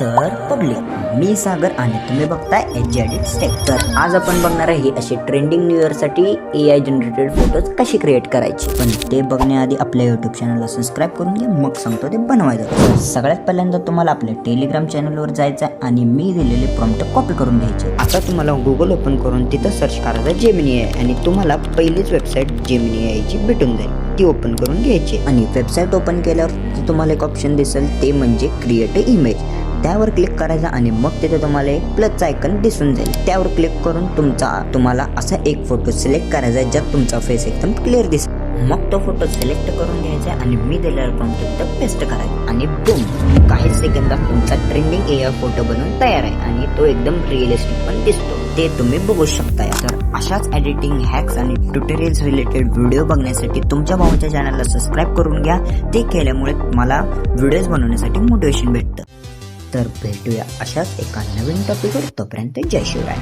तर पब्लिक मी सागर आणि तुम्ही बघताय एच टेक। तर आज आपण बघणार आहे असे ट्रेंडिंग न्यू इयर साठी AI जनरेटेड फोटोज कसे क्रिएट करायचे। पण ते बघण्याआधी आपल्या YouTube चॅनलला सबस्क्राइब करून घ्या, मग सांगतो ते बनवायचं। सगळ्यात पहिल्यांदा तुम्हाला आपल्या टेलिग्राम चॅनलवर जायचं आणि मी दिलेले प्रॉम्प्ट कॉपी करून घ्यायचे। आता तुम्हाला गुगल ओपन करून तिथं सर्च करायचं जेमिनी AI आणि तुम्हाला पहिलीच वेबसाईट जेमिनी AI ची भेटून जाईल, ती ओपन करून घ्यायची। आणि वेबसाईट ओपन केल्यावर तुम्हाला एक ऑप्शन दिसेल, ते म्हणजे क्रिएट अ इमेज। त्यावर क्लिक करायचं आणि मग तिथे तुम्हाला एक प्लसचा आयकॉन दिसून जाईल, त्यावर क्लिक करून तुम्हाला असा एक फोटो सिलेक्ट करायचा ज्यात तुमचा फेस एकदम क्लिअर दिसेल। मग तो फोटो सिलेक्ट करून घ्यायचा आणि मी दिलेला प्रॉम्प्ट तिथं पेस्ट करायचा आणि बूम, काही सेकंदात तुमचा ट्रेंडिंग AI फोटो बनवून तयार आहे आणि तो एकदम रिअलिस्टिक पण दिसतो, ते तुम्ही बघू शकता। तर अशाच एडिटिंग हॅक्स आणि ट्युटोरियल्स रिलेटेड व्हिडिओ बघण्यासाठी तुमच्या भावाच्या चॅनलला सबस्क्राइब करून घ्या। ते केल्यामुळे मला व्हिडिओज बनवण्यासाठी मोटिवेशन भेटतं। तर भेटूया अशाच एका नवीन टॉपिकवर, तोपर्यंत जय शिवराय।